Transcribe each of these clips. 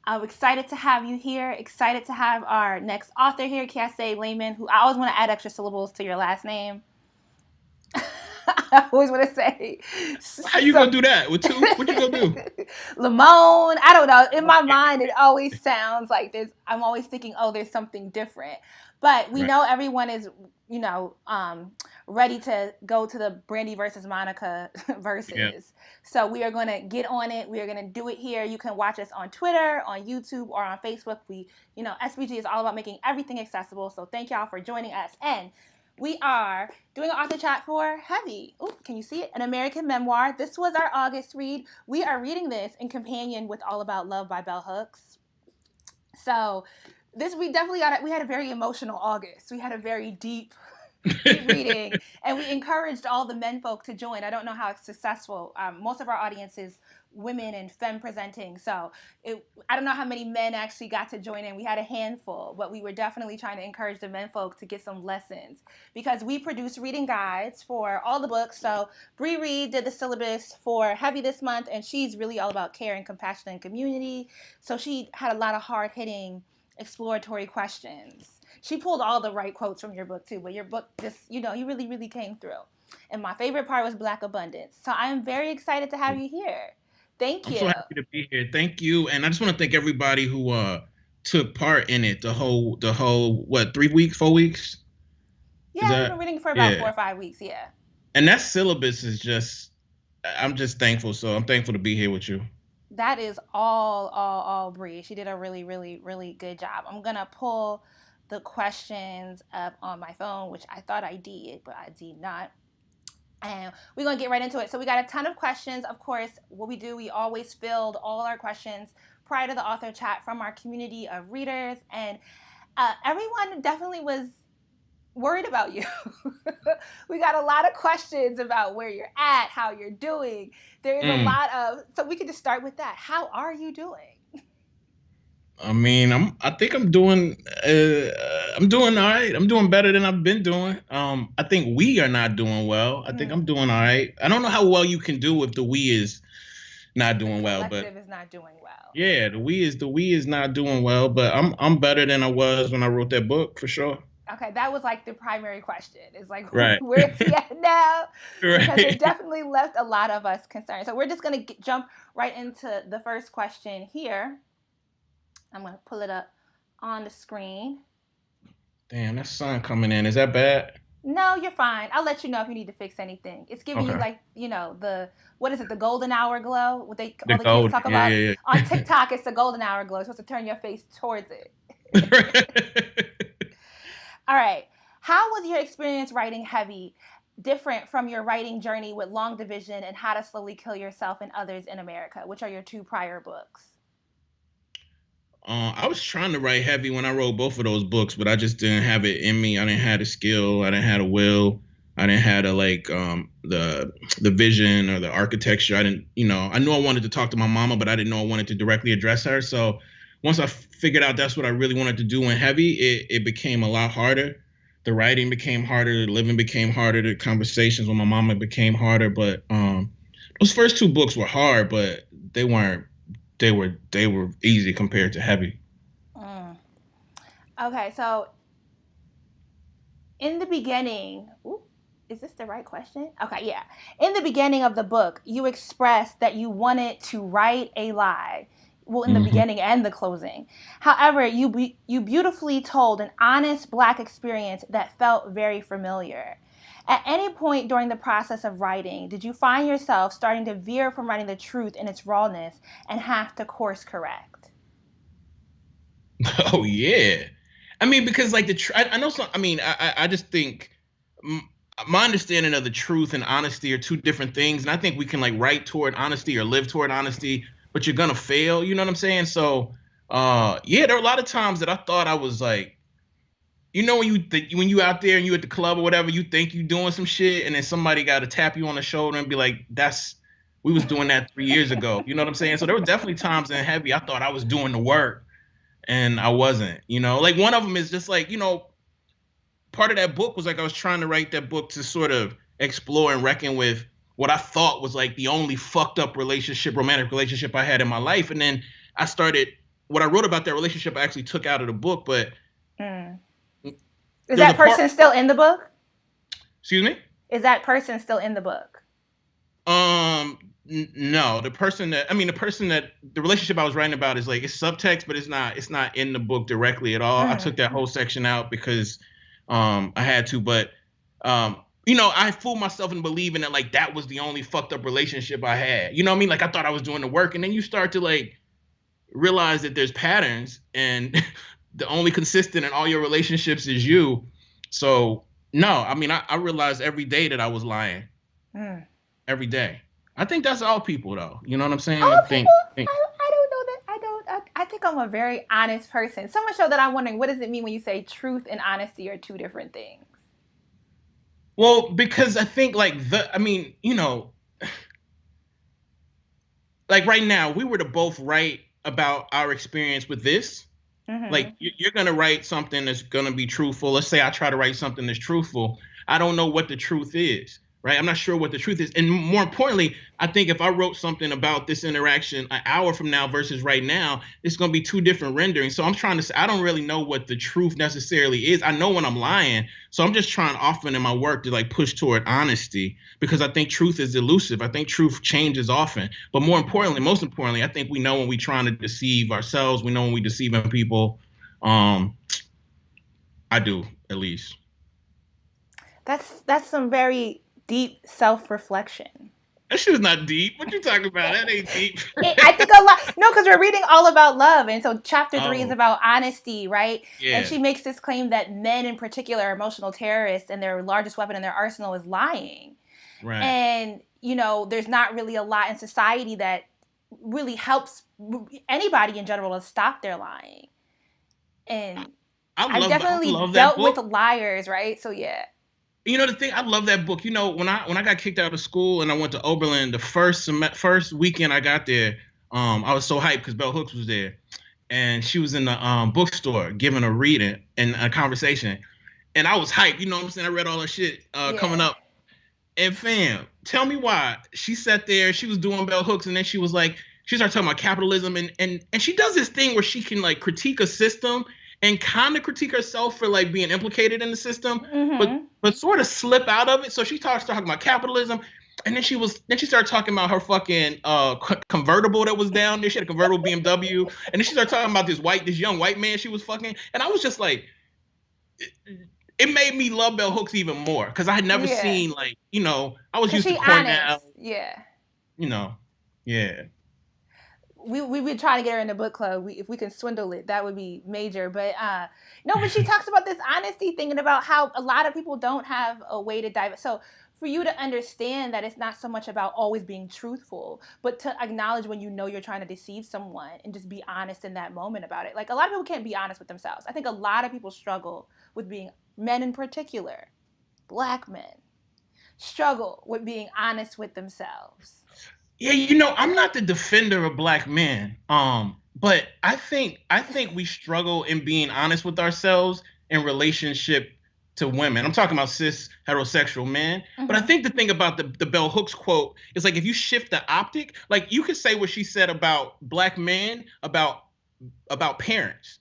I'm excited to have you here. Excited to have our next author here, Kiese Laymon, who I always want to add extra syllables to your last name. I always want to say. How you gonna do that with two? What you gonna do? Lamone. I don't know. In my mind, it always sounds like I'm always thinking, oh, there's something different. But we Right. know everyone is, ready to go to the Brandy versus Monica Yeah. versus. So we are going to get on it. We are going to do it here. You can watch us on Twitter, on YouTube, or on Facebook. SBG is all about making everything accessible. So thank y'all for joining us. And we are doing an author chat for Heavy. Ooh, can you see it? An American memoir. This was our August read. We are reading this in companion with All About Love by Bell Hooks. So we definitely we had a very emotional August. We had a very deep reading, and we encouraged all the men folk to join. I don't know how successful. Most of our audience is women and femme presenting, so I don't know how many men actually got to join in. We had a handful, but we were definitely trying to encourage the men folk to get some lessons, because we produce reading guides for all the books. So Bree Reed did the syllabus for Heavy this month, and she's really all about care and compassion and community. So she had a lot of hard-hitting exploratory questions. She pulled all the right quotes from your book too, but your book just, you really, really came through. And my favorite part was Black Abundance. So I am very excited to have you here. Thank I'm you. so happy to be here. Thank you, and I just want to thank everybody who took part in it. The whole what 3 weeks, 4 weeks? Is Yeah, we've been that reading for about 4 yeah? or 5 weeks. Yeah. And that syllabus is just. I'm just thankful. So I'm thankful to be here with you. That is all Bree. She did a really, really, really good job. I'm gonna pull the questions up on my phone, which I thought I did, but I did not. And we're going to get right into it. So we got a ton of questions. Of course, what we do, we always filled all our questions prior to the author chat from our community of readers. And everyone definitely was worried about you. We got a lot of questions about where you're at, how you're doing. There's a Mm. lot of, so we could just start with that. How are you doing? I mean, I think I'm doing. I'm doing all right. I'm doing better than I've been doing. I think we are not doing well. I think I'm doing all right. I don't know how well you can do if the we is not The doing well, but collective is not doing well. yeah, the we is not doing well. But I'm better than I was when I wrote that book for sure. Okay, that was like the primary question. It's like, Right. where is he at now? Because it Right. definitely left a lot of us concerned. So we're just going to jump right into the first question here. I'm going to pull it up on the screen. Damn, that sun coming in. Is that bad? No, you're fine. I'll let you know if you need to fix anything. It's giving you Okay. like, what is it, the golden hour glow? What The all the kids gold. talk Yeah, about yeah, on TikTok, it's the golden hour glow. You're supposed to turn your face towards it. yeah. All right. How was your experience writing Heavy different from your writing journey with Long Division and How to Slowly Kill Yourself and Others in America, which are your two prior books? I was trying to write heavy when I wrote both of those books, but I just didn't have it in me. I didn't have the skill. I didn't have the will. I didn't have the vision or the architecture. I didn't, I knew I wanted to talk to my mama, but I didn't know I wanted to directly address her. So once I figured out that's what I really wanted to do in heavy, it became a lot harder. The writing became harder. The living became harder. The conversations with my mama became harder. But those first two books were hard, but they weren't they were easy compared to heavy. Mm. Okay, so in the beginning, ooh, is this the right question? Okay, yeah. In the beginning of the book, you expressed that you wanted to write a lie. Well, in the Hmm. beginning and the closing. However, you beautifully told an honest Black experience that felt very familiar. At any point during the process of writing, did you find yourself starting to veer from writing the truth in its rawness and have to course correct? Oh yeah, I mean because like I know some. I mean I just think m- my understanding of the truth and honesty are two different things, and I think we can like write toward honesty or live toward honesty, but you're gonna fail. You know what I'm saying? So yeah, there are a lot of times that I thought I was like, when you out there and you at the club or whatever, you think you doing some shit, and then somebody got to tap you on the shoulder and be like, "That's we was doing that 3 years ago." You know what I'm saying? So there were definitely times in heavy I thought I was doing the work, and I wasn't. Like one of them is just like part of that book was like I was trying to write that book to sort of explore and reckon with what I thought was like the only fucked up romantic relationship I had in my life, and then I started what I wrote about that relationship I actually took out of the book, but Is there's a that part. person still in the book? Excuse me. Is that person still in the book? No, the person that the relationship I was writing about is like it's subtext, but it's not in the book directly at all. I took that whole section out because I had to, but I fooled myself in believing that like that was the only fucked up relationship I had. You know what I mean? Like I thought I was doing the work, and then you start to like realize that there's patterns, and the only consistent in all your relationships is you. So no, I realized every day that I was lying. Every day. I think that's all people though. You know what I'm saying? All I people? think I don't know that. I don't. I think I'm a very honest person. So much so that I'm wondering, what does it mean when you say truth and honesty are two different things? well, because I think like like right now, we were to both write about our experience with this. Like you're gonna write something that's gonna be truthful. Let's say I try to write something that's truthful. I don't know what the truth is, right? I'm not sure what the truth is. And more importantly, I think if I wrote something about this interaction an hour from now versus right now, it's gonna be two different renderings. So I'm trying to say I don't really know what the truth necessarily is. I know when I'm lying. So I'm just trying often in my work to like push toward honesty because I think truth is elusive. I think truth changes often. But most importantly, I think we know when we're trying to deceive ourselves. We know when we're deceiving people. I do, at least. That's some very deep self-reflection. That shit's not deep. What you talking about? That ain't deep. I think a lot. No, because we're reading all about love, and so chapter 3 is Oh, about honesty, right? And yeah. she makes this claim that men, in particular, are emotional terrorists, and their largest weapon in their arsenal is lying. Right. And there's not really a lot in society that really helps anybody in general to stop their lying. And I've I definitely love that dealt with book. liars, right? So yeah. The thing, I love that book. When I got kicked out of school and I went to Oberlin, the first weekend I got there, I was so hyped because Bell Hooks was there, and she was in the bookstore giving a reading and a conversation, and I was hyped. You know what I'm saying? I read all her shit coming Yeah. up, and fam, tell me why she sat there. She was doing Bell Hooks, and then she was like, she started talking about capitalism, and she does this thing where she can like critique a system and kind of critique herself for like being implicated in the system, but sort of slip out of it. So she starts talking about capitalism, and then she started talking about her fucking convertible that was down there. She had a convertible BMW, and then she started talking about this young white man she was fucking, and I was just like, it made me love Bell Hooks even more because I had never Yeah. seen like I was Cause used to she honest. Cornell, Yeah. you know, yeah. We've been trying to get her in the book club. If we can swindle it, that would be major. But no, but she talks about this honesty thing and about how a lot of people don't have a way to dive. So for you to understand that it's not so much about always being truthful, but to acknowledge when you're trying to deceive someone and just be honest in that moment about it. Like a lot of people can't be honest with themselves. I think a lot of people struggle with being, men in particular, Black men, struggle with being honest with themselves. Yeah, I'm not the defender of Black men. But I think we struggle in being honest with ourselves in relationship to women. I'm talking about cis heterosexual men. But I think the thing about the Bell Hooks quote is like if you shift the optic, like you could say what she said about Black men about parents,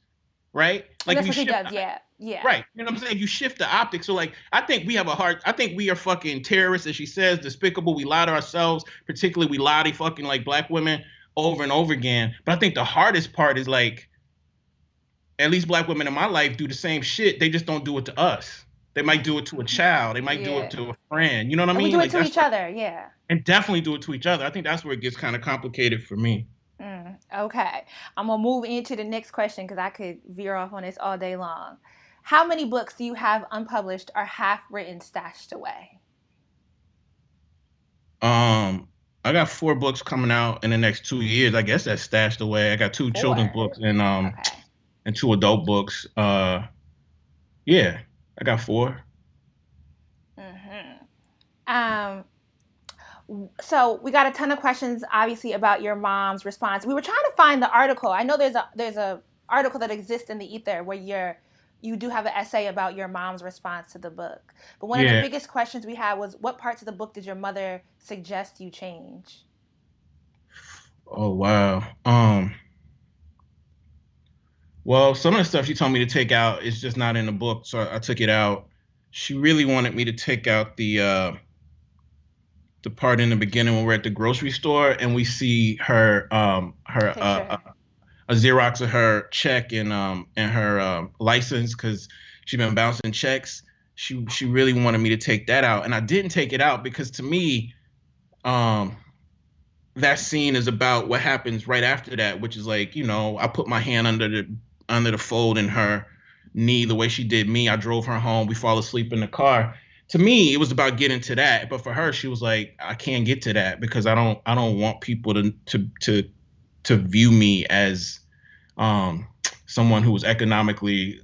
right? And Like if that's you what she shift does. Yeah. Yeah. right. You know what I'm saying? You shift the optics. So like I think we are fucking terrorists, as she says, despicable. We lie to ourselves, particularly we lie to fucking like Black women over and over again. But I think the hardest part is like at least Black women in my life do the same shit. They just don't do it to us. They might do it to a child. They might do it Yeah. to a friend. You know what I And we mean? do it Like to that's each other. Yeah. and definitely do it to each other. I think that's where it gets kind of complicated for me. Okay. I'm going to move into the next question because I could veer off on this all day long. How many books do you have unpublished or half written stashed away? I got 4 books coming out in the next 2 years. I guess that's stashed away. I got 2 children's 4. books and Okay. 2 adult books. Yeah, I got 4. Um, so we got a ton of questions, obviously, about your mom's response. We were trying to find the article. I know there's a article that exists in the ether where you do have an essay about your mom's response to the book. But one of the Yeah. biggest questions we had was, what parts of the book did your mother suggest you change? Oh wow. Well, some of the stuff she told me to take out is just not in the book, so I took it out. She really wanted me to take out the part in the beginning when we're at the grocery store and we see The her picture. a Xerox of her check and her license because she's been bouncing checks. She really wanted me to take that out, and I didn't take it out because to me, um, that scene is about what happens right after that, which is like, I put my hand under the fold in her knee the way she did me. I drove her home. We fall asleep in the car. To me, it was about getting to that, but for her, she was like, I can't get to that because I don't want people to view me as um someone who was economically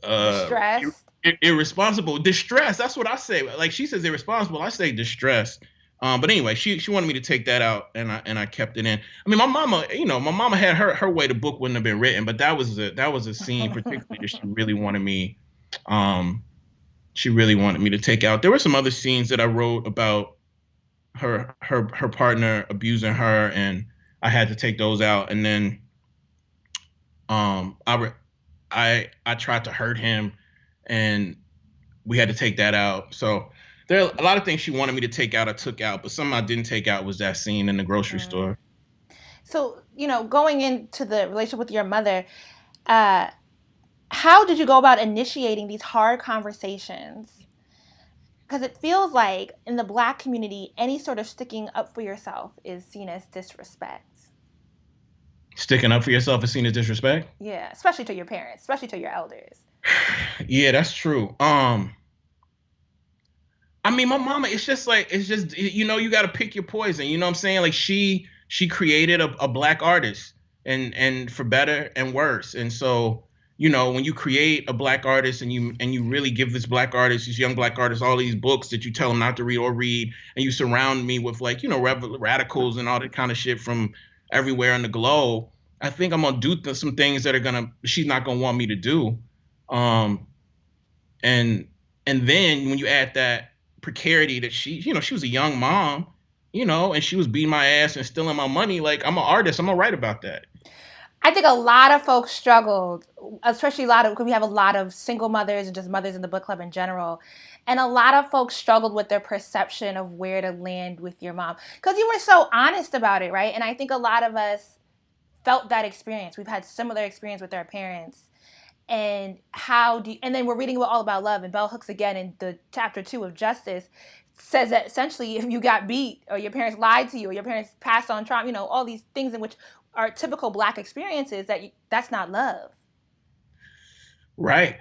uh Distressed. irresponsible, distressed. That's what I say. Like she says irresponsible, I say distressed. But anyway, she wanted me to take that out, and I kept it in. I mean, my mama had her way. The book wouldn't have been written, but that was a scene particularly that um she really wanted me to take out. There were some other scenes that I wrote about her partner abusing her, and I had to take those out. And then I tried to hurt him, and we had to take that out. So there are a lot of things she wanted me to take out. I took out, but something I didn't take out was that scene in the grocery Mm. store. So, going into the relationship with your mother, uh, how did you go about initiating these hard conversations? Because it feels like in the Black community, any sort of sticking up for yourself is seen as disrespect. Sticking up for yourself is seen as disrespect. Yeah, especially to your parents, especially to your elders. Yeah, that's true. I mean, my mama, it's just you got to pick your poison. You know what I'm saying? Like she created a black artist, and for better and worse. And so, when you create a black artist and you really give this black artist, this young black artist, all these books that you tell them not to read or read, and you surround me with like, radicals and all that kind of shit from everywhere in the globe, I think I'm gonna do some things that she's not gonna want me to do. Um, and and then when you add that precarity that she was a young mom, and she was beating my ass and stealing my money. Like, I'm an artist, I'm gonna write about that. I think a lot of folks struggled, especially a lot of because we have a lot of single mothers and just mothers in the book club in general. And a lot of folks struggled with their perception of where to land with your mom because you were so honest about it, right? And I think a lot of us felt that experience. We've had similar experience with our parents. And and then we're reading all about love, and bell hooks again in the chapter 2 of Justice says that essentially if you got beat or your parents lied to you or your parents passed on trauma, all these things in which are typical Black experiences, that's not love. Right.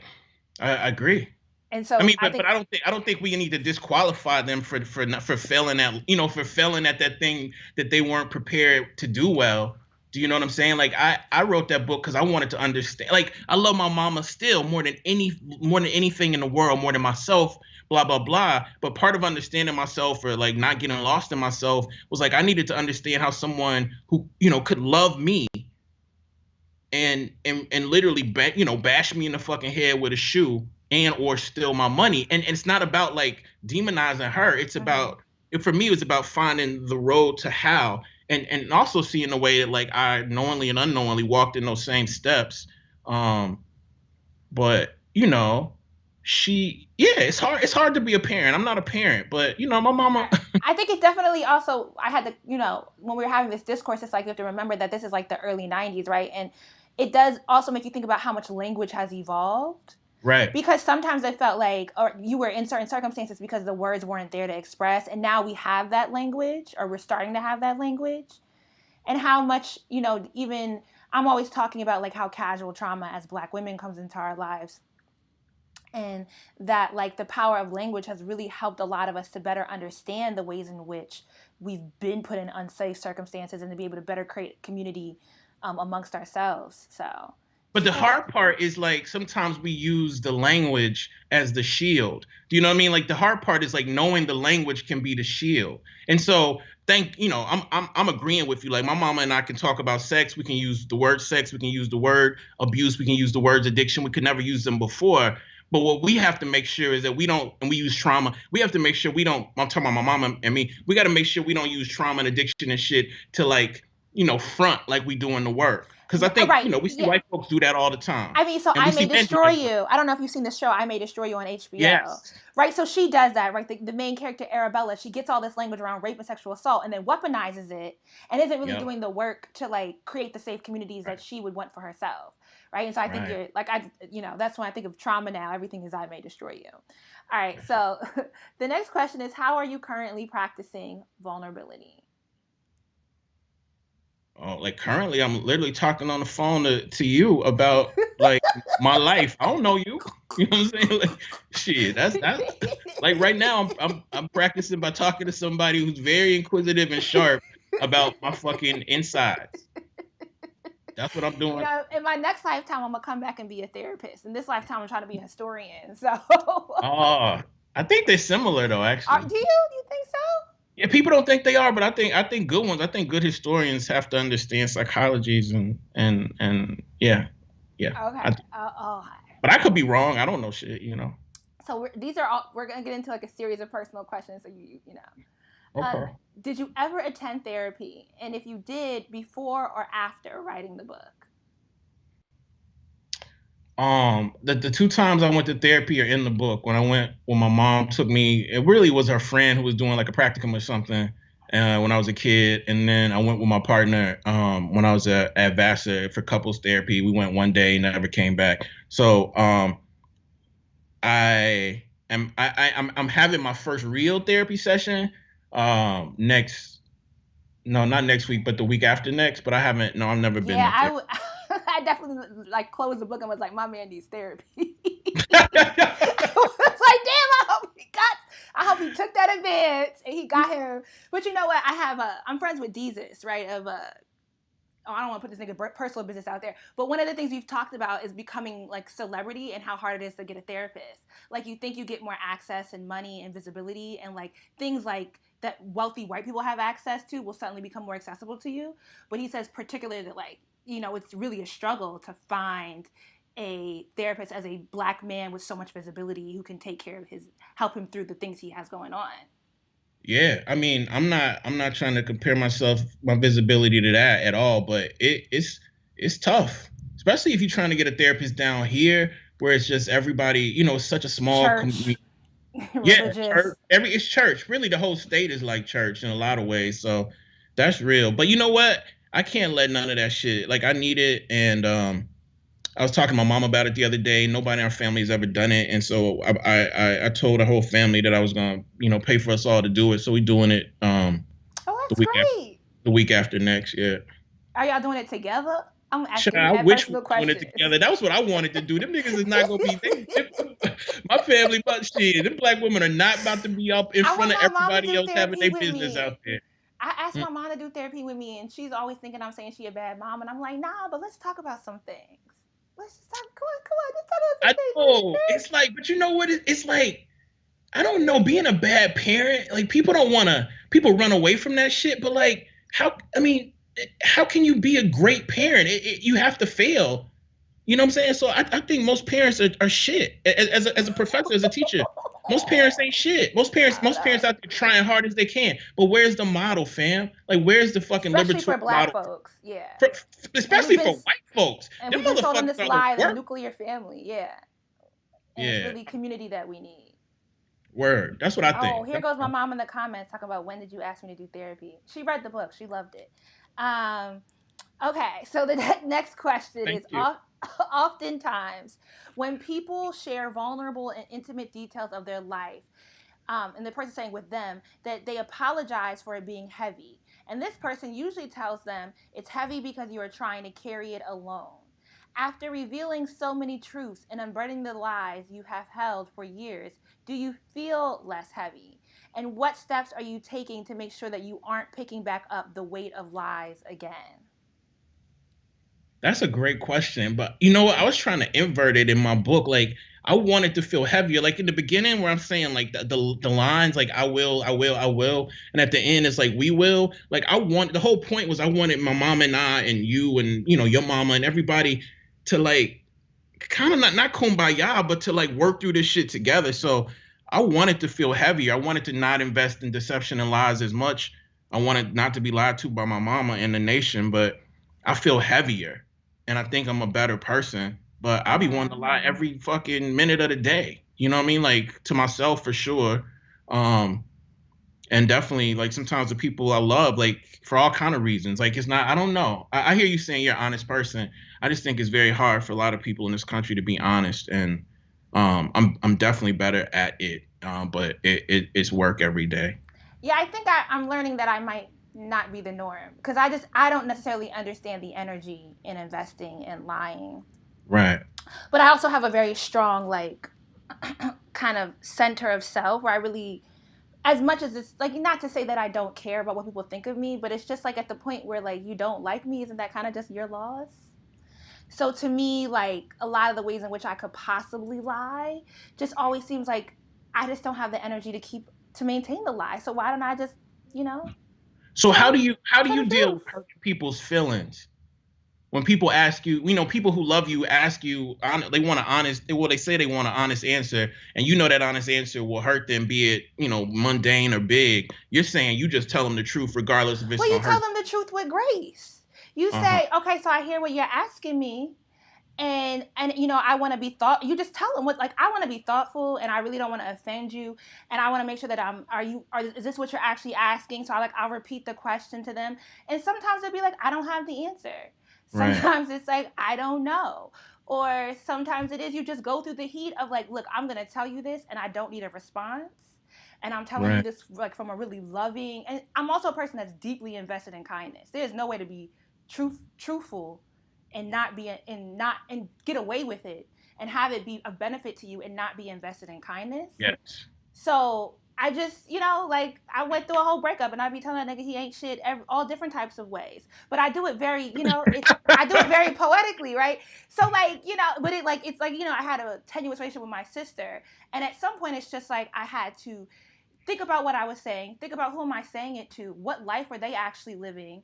I agree. And I so mean, I but think I don't think we need to disqualify them for failing at that thing that they weren't prepared to do well. Do you know what I'm saying? Like, I wrote that book because I wanted to understand. Like, I love my mama still more than anything in the world, more than myself. Blah blah blah. But part of understanding myself, or like not getting lost in myself, was like I needed to understand how someone who could love me and literally bash me in the fucking head with a shoe and or steal my money. And it's not about like demonizing her. It's mhm. about for me, it was about finding the road to how, and also seeing the way that like I knowingly and unknowingly walked in those same steps. But it's hard to be a parent. I'm not a parent, but my mama. I think it definitely also, I had to, when we were having this discourse, it's like you have to remember that this is like the early 90s, right? And it does also make you think about how much language has evolved. Right. Because sometimes I felt like, or you were in certain circumstances because the words weren't there to express. And now we have that language, or we're starting to have that language. And how much, even I'm always talking about like how casual trauma as Black women comes into our lives, and that like the power of language has really helped a lot of us to better understand the ways in which we've been put in unsafe circumstances and to be able to better create community amongst ourselves. So But just the think that. hard part is like sometimes we use the language as the shield. Do you know what I mean? Like the hard part is like knowing the language can be the shield. And so I'm agreeing with you. Like my mama and I can talk about sex. We can use the word sex. We can use the word abuse. We can use the words addiction. We could never use them before. But what we have to make sure is that we don't, and we use trauma. We have to make sure we don't. I'm talking about my mama and me. We got to make sure we don't use trauma and addiction and shit to like front like we do in the work. Because I think, right, we see white folks do that all the time. I mean, so And I we May see men do Destroy that. You. I don't know if you've seen the show I May Destroy You on HBO. Yes. Right, so she does that, right? The main character, Arabella, she gets all this language around rape and sexual assault and then weaponizes it and isn't really Yep. doing the work to like create the safe communities that she would want for herself. Right. And so I think you're like, that's when I think of trauma now. Everything is I May Destroy You. All right. So the next question is, how are you currently practicing vulnerability? Oh, like currently I'm literally talking on the phone to you about like my life. I don't know you. You know what I'm saying? Like, shit, that's like right now I'm practicing by talking to somebody who's very inquisitive and sharp about my fucking insides. That's what I'm doing. You know, in my next lifetime, I'm gonna come back and be a therapist. In this lifetime, I'm trying to be a historian. So, I think they're similar though. Actually, do you think so? Yeah, people don't think they are, but I think good ones. I think good historians have to understand psychologies and yeah. Okay. But I could be wrong. I don't know shit. So we're gonna get into like a series of personal questions. So you know. Okay. Did you ever attend therapy? And if you did, before or after writing the book? The two times I went to therapy are in the book. When my mom took me, it really was her friend who was doing like a practicum or something when I was a kid. And then I went with my partner when I was at Vassar for couples therapy. We went one day, never came back. So I'm having my first real therapy session not next week, but the week after next. But I've never been. Yeah, I definitely like closed the book and was like, my man needs therapy. I was like, damn, I hope he took that advance and he got him. But you know what? I'm friends with Jesus, right? I don't want to put this nigga personal business out there, but one of the things we've talked about is becoming like celebrity and how hard it is to get a therapist. Like you think you get more access and money and visibility and like things like that wealthy white people have access to will suddenly become more accessible to you. But he says particularly that like, it's really a struggle to find a therapist as a black man with so much visibility who can take care of help him through the things he has going on. Yeah, I mean, I'm not trying to compare my visibility to that at all, but it's tough, especially if you're trying to get a therapist down here where it's just everybody, it's such a small community. Yeah, church, it's church. Really, the whole state is like church in a lot of ways. So that's real. But you know what? I can't let none of that shit. Like I need it, and I was talking to my mom about it the other day. Nobody in our family has ever done it, and so I told the whole family that I was gonna pay for us all to do it. So we're doing it. That's great. The week after next, yeah. Are y'all doing it together? I'm asking I wish we were doing it together. That was what I wanted to do. Them niggas is not gonna be. My family, but shit, them black women are not about to be up in front of everybody else having their business out there. I asked my mom to do therapy with me, and she's always thinking I'm saying she a bad mom, and I'm like, nah, but let's talk about some things. Let's just talk. Come on, let's talk about some things. It's like, but you know what? It's like, I don't know, being a bad parent. Like people run away from that shit. But like, how can you be a great parent? You have to fail. You know what I'm saying? So I think most parents are shit. As a professor, as a teacher, most parents ain't shit. Most parents out there trying hard as they can. But where's the model, fam? Like, where's the fucking liberatory for black model? Folks? Yeah. Especially for white folks. And we've been told them this lie, the nuclear family. Yeah. And it's really community that we need. Word. That's what I think. Oh, here goes my mom in the comments talking about when did you ask me to do therapy? She read the book. She loved it. Okay, so the next question is oftentimes when people share vulnerable and intimate details of their life, and the person saying with them that they apologize for it being heavy. And this person usually tells them it's heavy because you are trying to carry it alone. After revealing so many truths and unburdening the lies you have held for years, do you feel less heavy? And what steps are you taking to make sure that you aren't picking back up the weight of lies again? That's a great question. But you know what? I was trying to invert it in my book. Like, I wanted to feel heavier. Like in the beginning where I'm saying like the lines, like I will. And at the end, it's like, we will. Like the whole point was I wanted my mom and I and you and, your mama and everybody to like kind of not kumbaya, but to like work through this shit together. So I wanted to feel heavier. I wanted to not invest in deception and lies as much. I wanted not to be lied to by my mama and the nation, but I feel heavier. and I think I'm a better person, but I be wanting to Mm-hmm. lie every fucking minute of the day. You know what I mean? Like to myself for sure. Um, and definitely like sometimes the people I love, like for all kind of reasons. Like it's not, I don't know. I hear you saying you're an honest person. I just think it's very hard for a lot of people in this country to be honest, and I'm definitely better at it. But it's work every day. Yeah, I think I'm learning that I might not be the norm because I don't necessarily understand the energy in investing and lying. Right. But I also have a very strong like kind of center of self where I really, as much as it's like not to say that I don't care about what people think of me, but it's just like at the point where like you don't like me, isn't that kind of just your loss? So to me, like a lot of the ways in which I could possibly lie just always seems like I just don't have the energy to maintain the lie. So why don't I just, you know, So tell how do tell you the deal truth? with hurting people's feelings when people ask you, people who love you ask you, they want an honest, well, they say they want an honest answer, and you know that honest answer will hurt them, be it, mundane or big. You're saying you just tell them the truth regardless if it's Well, you gonna tell hurt. them the truth with grace. You Uh-huh. say, okay, so I hear what you're asking me, and I want to be thought. You just tell them what, like, I want to be thoughtful, and I really don't want to offend you, and I want to make sure that is this what you're actually asking? So I'll repeat the question to them, and sometimes they'll be like, I don't have the answer. Right. Sometimes it's like, I don't know. Or sometimes it is you just go through the heat of like, look, I'm gonna tell you this, and I don't need a response, and I'm telling you Right. this like from a really loving, and I'm also a person that's deeply invested in kindness. There's no way to be truthful and not be and get away with it and have it be of benefit to you and not be invested in kindness. Yes. So I just, like I went through a whole breakup and I be telling that nigga he ain't shit all different types of ways. But I do it very, I do it very poetically, right? So like, but it's like, I had a tenuous relationship with my sister. And at some point it's just like I had to think about what I was saying, think about who am I saying it to, what life are they actually living,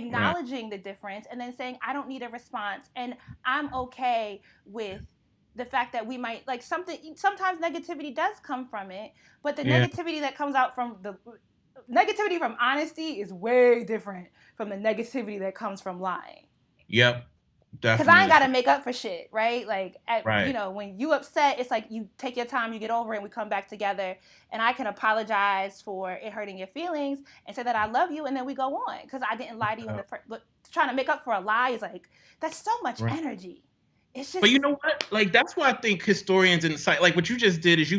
Right. acknowledging the difference, and then saying I don't need a response, and I'm okay with the fact that we might like something. Sometimes negativity does come from it, but the Yeah. negativity that comes out from the negativity from honesty is way different from the negativity that comes from lying. Yep. Cause I ain't Definitely. gotta make up for shit, right? Like, Right. when you upset, it's like you take your time, you get over it, and we come back together, and I can apologize for it hurting your feelings and say that I love you, and then we go on. Cause I didn't lie to you in the first. But trying to make up for a lie is like that's so much Right. energy. It's But you just know what? Like that's why I think historians and like what you just did is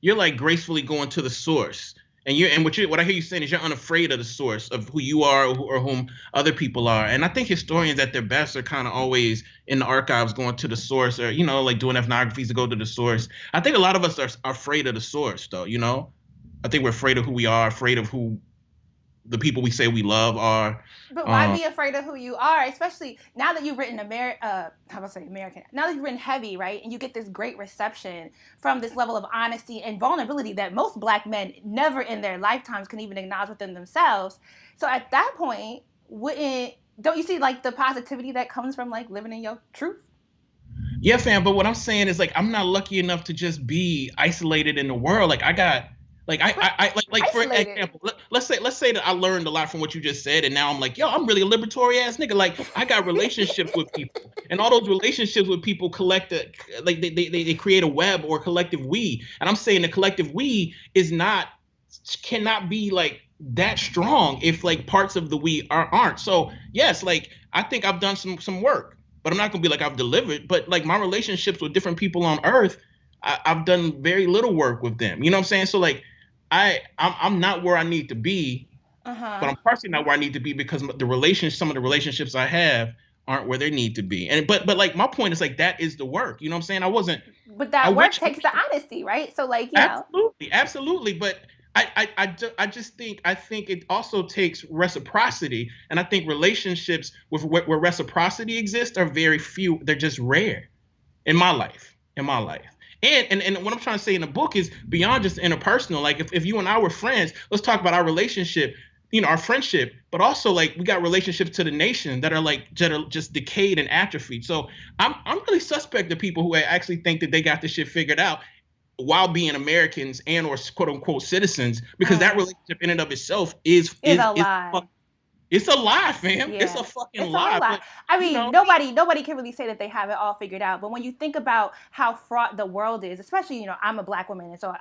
you're like gracefully going to the source. And what I hear you saying is you're unafraid of the source of who you are or whom other people are. And I think historians at their best are kind of always in the archives going to the source, or like doing ethnographies to go to the source. I think a lot of us are afraid of the source though. I think we're afraid of who we are, afraid of who the people we say we love are. But why Um, be afraid of who you are, especially now that you've written how about say American? Now that you've written heavy, right, and you get this great reception from this level of honesty and vulnerability that most Black men never in their lifetimes can even acknowledge within themselves. So at that point, wouldn't don't you see like the positivity that comes from like living in your truth? Yeah, fam. But what I'm saying is like I'm not lucky enough to just be isolated in the world. Like I got like But like for isolated. example, let's say that I learned a lot from what you just said, and now I'm like, yo, I'm really a liberatory ass nigga. Like I got relationships with people, and all those relationships with people collect like they create a web or a collective we. And I'm saying the collective we cannot be like that strong if like parts of the we aren't. So yes, like I think I've done some work, but I'm not gonna be like I've delivered. But like my relationships with different people on Earth, I've done very little work with them. You know what I'm saying? So like I'm not where I need to be, Uh but huh. I'm partially not where I need to be because some of the relationships I have aren't where they need to be. And but like my point is like that is the work. You know what I'm saying? But I that work wish takes the honesty, right? So like absolutely, absolutely. But I just think it also takes reciprocity, and I think relationships where reciprocity exists are very few. They're just rare in my life. In my life. And what I'm trying to say in the book is beyond just interpersonal. Like if you and I were friends, let's talk about our relationship, our friendship, but also like we got relationships to the nation that are just decayed and atrophied. So I'm really suspect of people who actually think that they got this shit figured out while being Americans and or quote unquote citizens, because that relationship in and of itself is is a is lie. It's a lie, fam. Yeah. It's a fucking It's a whole lie. lot. But I you mean, know, nobody can really say that they have it all figured out. But when you think about how fraught the world is, especially, I'm a Black woman, and so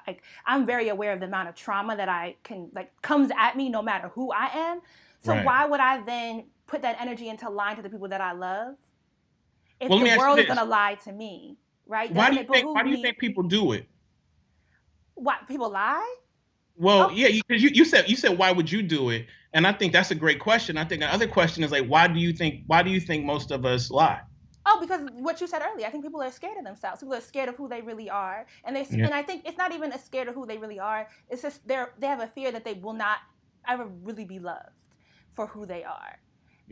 I'm very aware of the amount of trauma that I can comes at me no matter who I am. So right. why would I then put that energy into lying to the people that I love if Well, let the me ask you world is this: gonna lie to me, right? Why do Doesn't you it think? Why behoove do you me? think people do it? What people lie? Well, Oh, yeah, because you said why would you do it, and I think that's a great question. I think another question is like, why do you think most of us lie? Oh, because what you said earlier, I think people are scared of themselves. People are scared of who they really are, and Yeah, and I think it's not even a scared of who they really are. It's just they have a fear that they will not ever really be loved for who they are.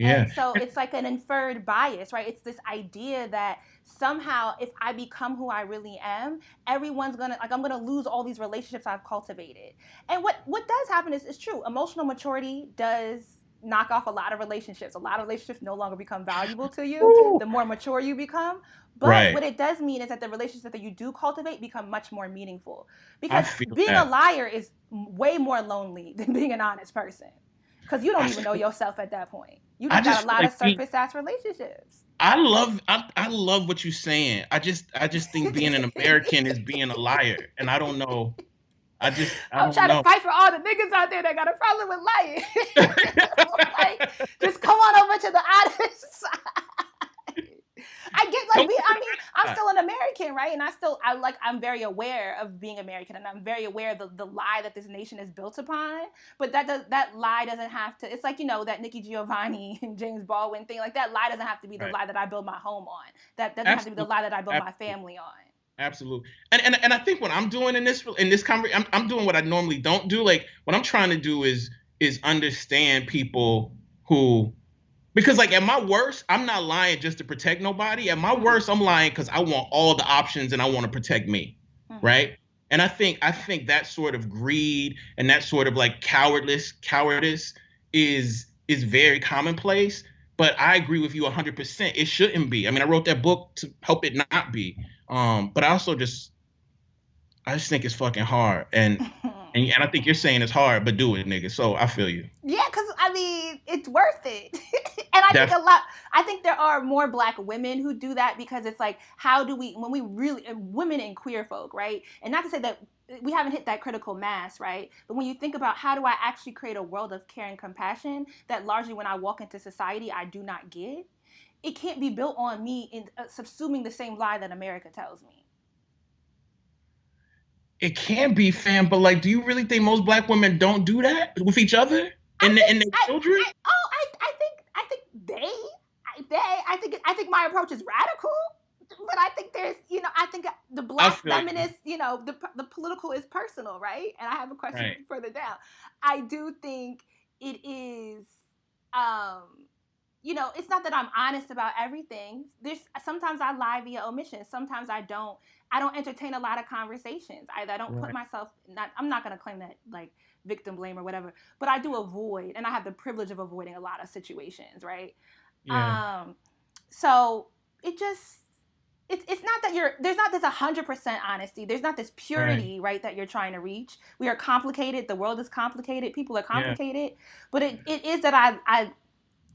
And yeah, so it's like an inferred bias, right? It's this idea that somehow if I become who I really am, everyone's gonna I'm gonna lose all these relationships I've cultivated. And what does happen is true. Emotional maturity does knock off a lot of relationships. A lot of relationships no longer become valuable to you Woo. the more mature you become. But Right. what it does mean is that the relationships that you do cultivate become much more meaningful. I Because feel being a that. liar is way more lonely than being an honest person. Because you don't I even know feel, yourself at that point. You I just got just a feel lot of like being. surface ass relationships. I love what you're saying. I just think being an American is being a liar, and I don't know. I I'm don't trying to know. fight for all the niggas out there that got a problem with lying. Like, just come on over to the honest side. I get Come I'm on. still an American, right? And I'm very aware of being American, and I'm very aware of the lie that this nation is built upon. But that lie doesn't have to. It's like that Nikki Giovanni and James Baldwin thing. Like that lie doesn't have to be the Right. lie that I build my home on. That doesn't have to be the Absolutely. lie that I build my Absolutely. family on. Absolutely. And I think what I'm doing in this conversation, I'm doing what I normally don't do. Like what I'm trying to do is understand people who, because like at my worst, I'm not lying just to protect nobody. At my Mm-hmm. worst, I'm lying because I want all the options and I want to protect me. Mm-hmm. Right. And I think that sort of greed and that sort of like cowardice is very commonplace. But I agree with you 100%. It shouldn't be. I mean, I wrote that book to help it not be. But I just think it's fucking hard. And I think you're saying it's hard, but do it, nigga. So I feel you. Yeah, because it's worth it. And Definitely. I think there are more Black women who do that because it's like, how do we, when we really, women and queer folk, right? And not to say that we haven't hit that critical mass, right? But when you think about how do I actually create a world of care and compassion that largely when I walk into society, I do not get, it can't be built on me in subsuming the same lie that America tells me. It can be, fam, but like, do you really think most black women don't do that with each other and their children? I think my approach is radical, but I think I think the I Black feel you. feminist, the political is personal, right? And I have a question Right. further down. I do think it is, um, it's not that I'm honest about everything. There's sometimes I lie via omission. Sometimes I don't. I don't entertain a lot of conversations. I don't put Right. myself. I'm not going to claim that like victim blame or whatever, but I do avoid, and I have the privilege of avoiding a lot of situations, right? Yeah. Um, so it just it's not that there's not this 100% honesty. There's not this Right. purity, right, that you're trying to reach. We are complicated. The world is complicated. People are Yeah. complicated. But it is that I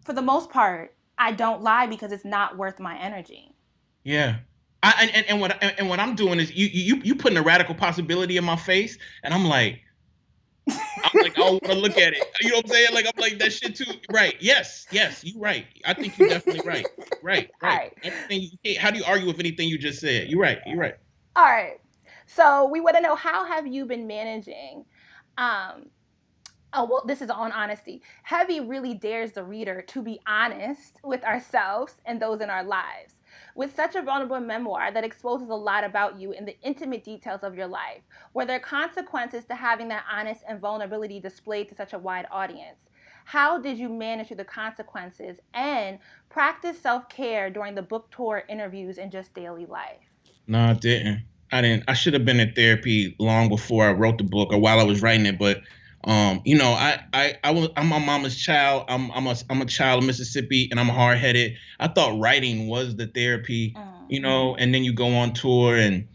for the most part I don't lie because it's not worth my energy. Yeah. And what I'm doing is you putting a radical possibility in my face, and I'm like, I don't want to look at it. You know what I'm saying? Like, I'm like, that shit too. Right. Yes. Yes. You right. I think you definitely right. Right. All Right. right. Everything you can't, how do you argue with anything you just said? You're right. You're right. All right. So we want to know, how have you been managing um, oh, well, this is on honesty. Heavy really dares the reader to be honest with ourselves and those in our lives. With such a vulnerable memoir that exposes a lot about you in the intimate details of your life, were there consequences to having that honest and vulnerability displayed to such a wide audience? How did you manage through the consequences and practice self care during the book tour, interviews, and just daily life? No, I didn't. I didn't. I should have been in therapy long before I wrote the book or while I was writing it. But, I'm my mama's child. I'm a child of Mississippi, and I'm hard headed. I thought writing was the therapy, Mm-hmm. and then you go on tour, and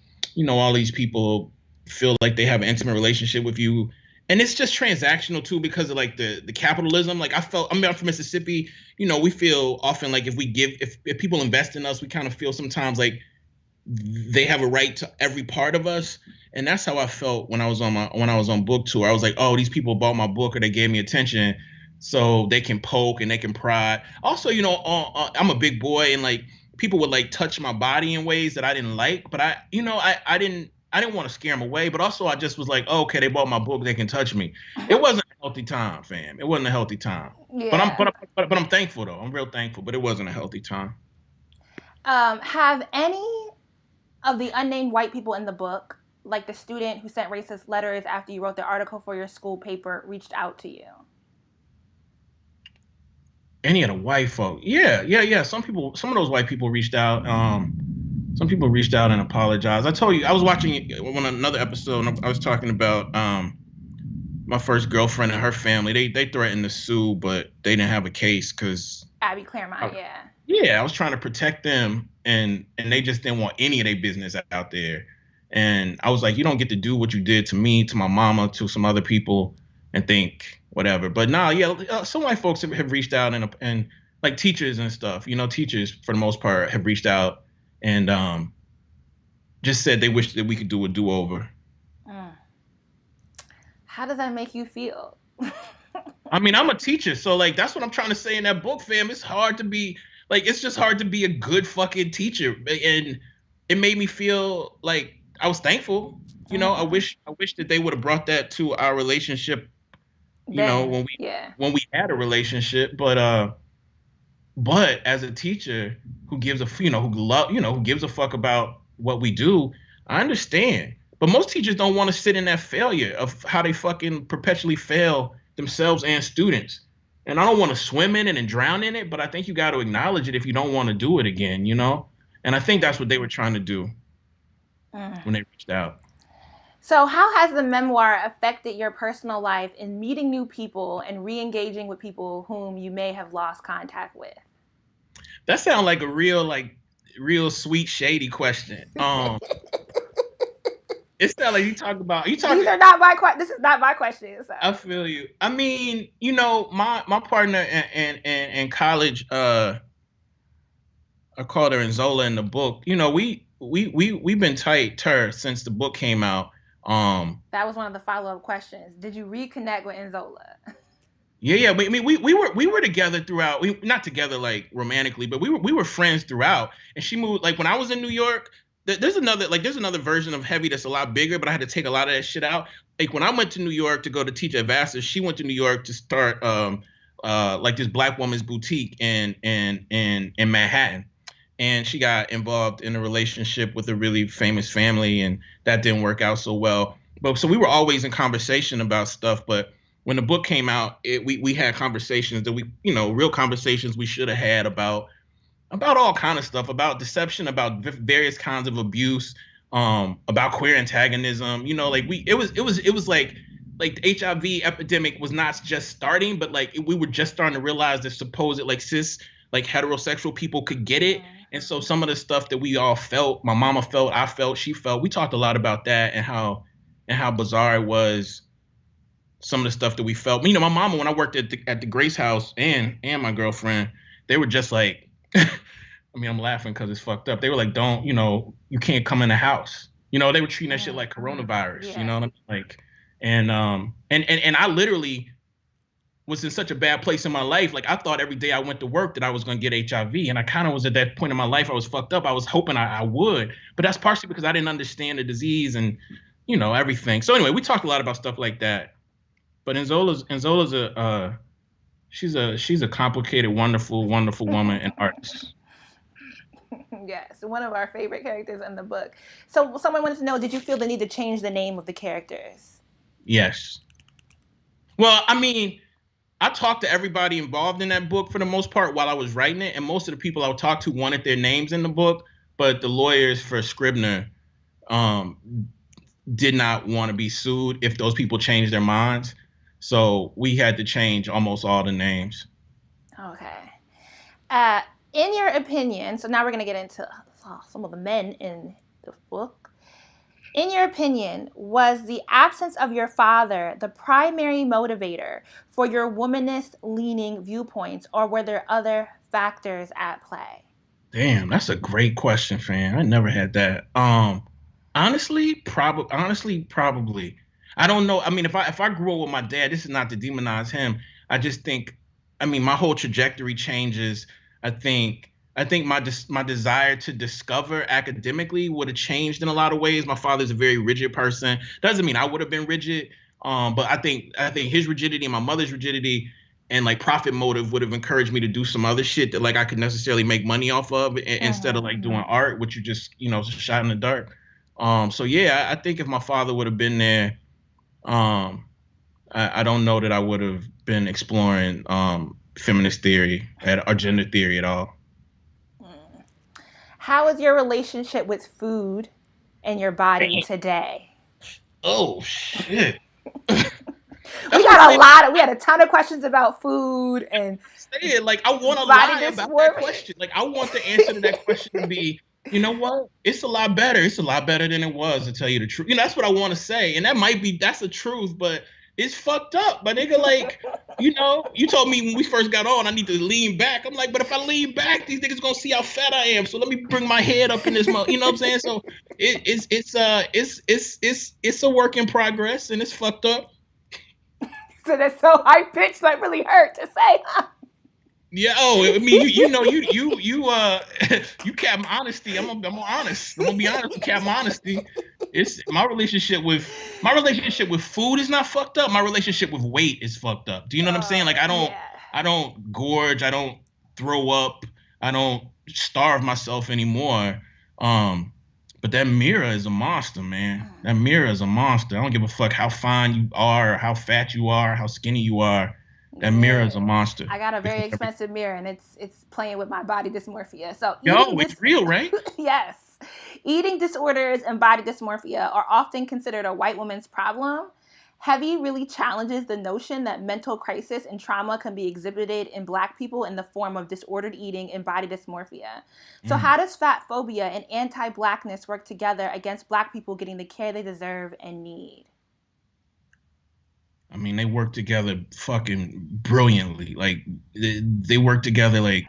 all these people feel like they have an intimate relationship with you, and it's just transactional too because of like the capitalism. Like I'm from Mississippi. We feel often like if people invest in us, we kind of feel sometimes like they have a right to every part of us. And that's how I felt when I was on book tour. I was like, oh, these people bought my book or they gave me attention so they can poke and they can pry. Also, I'm a big boy and like people would like touch my body in ways that I didn't like, but I didn't want to scare them away, but also I just was like, oh, okay, they bought my book, they can touch me. It wasn't a healthy time, fam. It wasn't a healthy time. Yeah. But I'm thankful though. I'm real thankful, but it wasn't a healthy time. Have any of the unnamed white people in the book, like the student who sent racist letters after you wrote the article for your school paper, reached out to you? Any of the white folk. Yeah. Some of those white people reached out. Some people reached out and apologized. I told you, I was watching on another episode, and I was talking about my first girlfriend and her family. They threatened to sue, but they didn't have a case because Abby Claremont, yeah. Yeah, I was trying to protect them, and they just didn't want any of their business out there. And I was like, you don't get to do what you did to me, to my mama, to some other people, and think whatever. But nah, yeah, some white folks have reached out and like teachers and stuff. Teachers for the most part have reached out and just said they wish that we could do a do-over. How does that make you feel? I mean, I'm a teacher, so like that's what I'm trying to say in that book, fam. It's hard to be like it's just hard to be a good fucking teacher, and it made me feel like I was thankful. I wish that they would have brought that to our relationship. When we had a relationship, but as a teacher who gives who gives a fuck about what we do, I understand. But most teachers don't want to sit in that failure of how they fucking perpetually fail themselves and students. And I don't want to swim in it and drown in it, but I think you got to acknowledge it if you don't want to do it again, And I think that's what they were trying to do when they reached out. So how has the memoir affected your personal life in meeting new people and re-engaging with people whom you may have lost contact with? That sounds like a real sweet, shady question. It sounds like these are not my question. This is not my question. So. I feel you. I mean, my partner in college, I called her Enzola in the book. We've been tight since the book came out. That was one of the follow-up questions. Did you reconnect with Enzola? Yeah. I mean, we were together throughout. We not together like romantically, but we were friends throughout. And she moved like when I was in New York. There's another version of Heavy that's a lot bigger, but I had to take a lot of that shit out. Like when I went to New York to go to teach at Vassar, she went to New York to start like this black woman's boutique in Manhattan. And she got involved in a relationship with a really famous family, and that didn't work out so well. But so we were always in conversation about stuff. But when the book came out, we had conversations that real conversations we should have had about all kind of stuff, about deception, about various kinds of abuse, about queer antagonism. It was like the HIV epidemic was not just starting, but like we were just starting to realize that supposed like cis like heterosexual people could get it. And so some of the stuff that we all felt, my mama felt, I felt, she felt, we talked a lot about that and how bizarre it was. Some of the stuff that we felt. My mama, when I worked at the Grace House and my girlfriend, they were just like, I mean, I'm laughing because it's fucked up. They were like, don't, you can't come in the house. They were treating that shit like coronavirus, Yeah. You know what I mean? Like, and I literally was in such a bad place in my life. Like I thought every day I went to work that I was going to get HIV. And I kind of was at that point in my life. I was fucked up. I was hoping I would, but that's partially because I didn't understand the disease and, everything. So anyway, we talked a lot about stuff like that. But Enzola's she's a complicated, wonderful, wonderful woman and artist. Yes, one of our favorite characters in the book. So someone wanted to know, did you feel the need to change the name of the characters? Yes. Well, I mean, I talked to everybody involved in that book for the most part while I was writing it, and most of the people I would talk to wanted their names in the book, but the lawyers for Scribner did not want to be sued if those people changed their minds. So we had to change almost all the names. Okay. In your opinion, so now we're going to get into some of the men in the book. In your opinion, was the absence of your father the primary motivator for your womanist-leaning viewpoints, or were there other factors at play? Damn, that's a great question, fam. I never had that. Honestly, probably. I don't know. I mean, if I grew up with my dad, this is not to demonize him. I just think, I mean, my whole trajectory changes. I think my desire to discover academically would have changed in a lot of ways. My father's a very rigid person. Doesn't mean I would have been rigid. But I think his rigidity and my mother's rigidity and like profit motive would have encouraged me to do some other shit that like I could necessarily make money off of instead of like doing art, which you just shot in the dark. So yeah, I think if my father would have been there, um, I don't know that I would have been exploring feminist theory or gender theory at all. How is your relationship with food and your body today? Oh shit. We had a ton of questions about food and Like I want to body lie about that dysmorphia. question. Like I want the answer to that question to be, you know what? It's a lot better. It's a lot better than it was, to tell you the truth. That's what I want to say, and that's the truth, but it's fucked up, my nigga. Like, you told me when we first got on, I need to lean back. I'm like, but if I lean back, these niggas gonna see how fat I am. So let me bring my head up in this mode. You know what I'm saying? So it's a work in progress, and it's fucked up. So that's so high pitched that really hurt to say. Yeah. Oh, I mean, you cap my honesty. I'm honest. I'm gonna be honest with cap my honesty. It's my relationship with food is not fucked up. My relationship with weight is fucked up. Do you know what I'm saying? Like I don't gorge. I don't throw up. I don't starve myself anymore. But that mirror is a monster, man. That mirror is a monster. I don't give a fuck how fine you are, or how fat you are, how skinny you are. That mirror is a monster. I got a very expensive mirror, and it's playing with my body dysmorphia. So it's real, right? Yes. Eating disorders and body dysmorphia are often considered a white woman's problem. Heavy really challenges the notion that mental crisis and trauma can be exhibited in Black people in the form of disordered eating and body dysmorphia. So how does fat phobia and anti-Blackness work together against Black people getting the care they deserve and need? I mean, they work together fucking brilliantly. Like they work together like,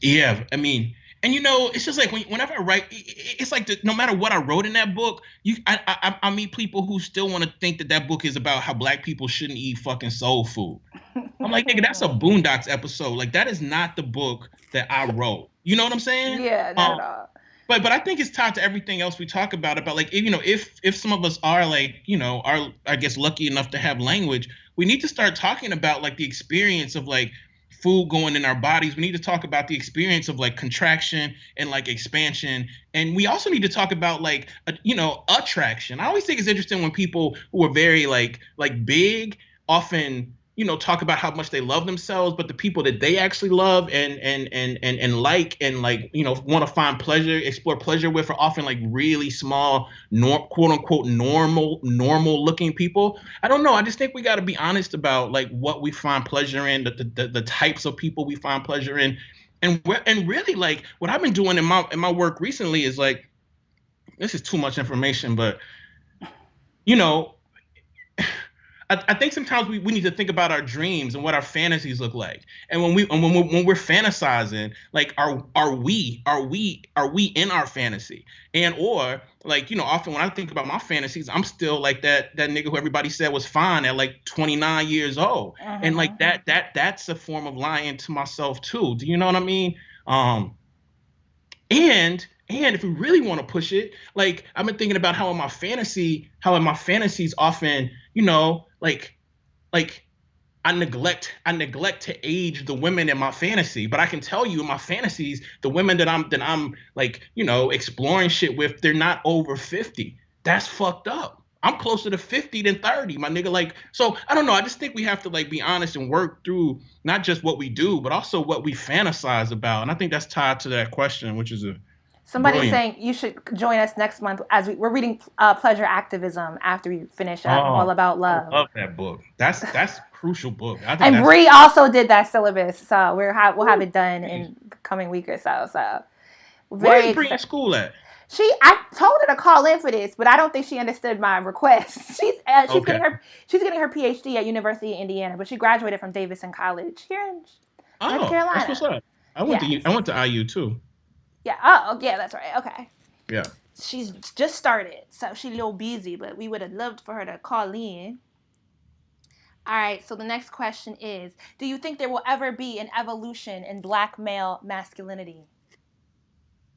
yeah. I mean, and it's just like whenever I write, it's like no matter what I wrote in that book, I meet people who still want to think that that book is about how Black people shouldn't eat fucking soul food. I'm like, nigga, that's a Boondocks episode. Like that is not the book that I wrote. You know what I'm saying? Yeah, not at all. But I think it's tied to everything else we talk about like, if some of us are like, are, I guess, lucky enough to have language, we need to start talking about like the experience of like food going in our bodies. We need to talk about the experience of like contraction and like expansion. And we also need to talk about like, attraction. I always think it's interesting when people who are very like big often talk about how much they love themselves, but the people that they actually love and like want to find pleasure, explore pleasure with, are often like really small, quote unquote normal looking people. I don't know. I just think we got to be honest about like what we find pleasure in, the types of people we find pleasure in, and really like what I've been doing in my work recently is like, this is too much information, but I think sometimes we need to think about our dreams and what our fantasies look like. And when we're fantasizing, like are we in our fantasy? And or like, often when I think about my fantasies, I'm still like that nigga who everybody said was fine at like 29 years old. And like that's a form of lying to myself too. Do you know what I mean? And if we really want to push it, like I've been thinking about how in my fantasies often, like I neglect to age the women in my fantasy, but I can tell you in my fantasies, the women that I'm like, exploring shit with, they're not over 50. That's fucked up. I'm closer to 50 than 30, my nigga. Like, so I don't know. I just think we have to like be honest and work through not just what we do, but also what we fantasize about. And I think that's tied to that question, which is somebody's saying you should join us next month as we're reading Pleasure Activism after we finish up All About Love. I love that book. That's a crucial book. And Bree also did that syllabus, so we'll have it done in the coming week or so. So where is Bree in school at? I told her to call in for this, but I don't think she understood my request. She's Okay. getting her PhD at University of Indiana, but she graduated from Davidson College here in North Oh, that's what's Carolina. up. Yes. I went to IU too. Yeah. Oh, yeah, that's right. Okay. Yeah. She's just started, so she's a little busy, but we would have loved for her to call in. All right, so the next question is, do you think there will ever be an evolution in black male masculinity?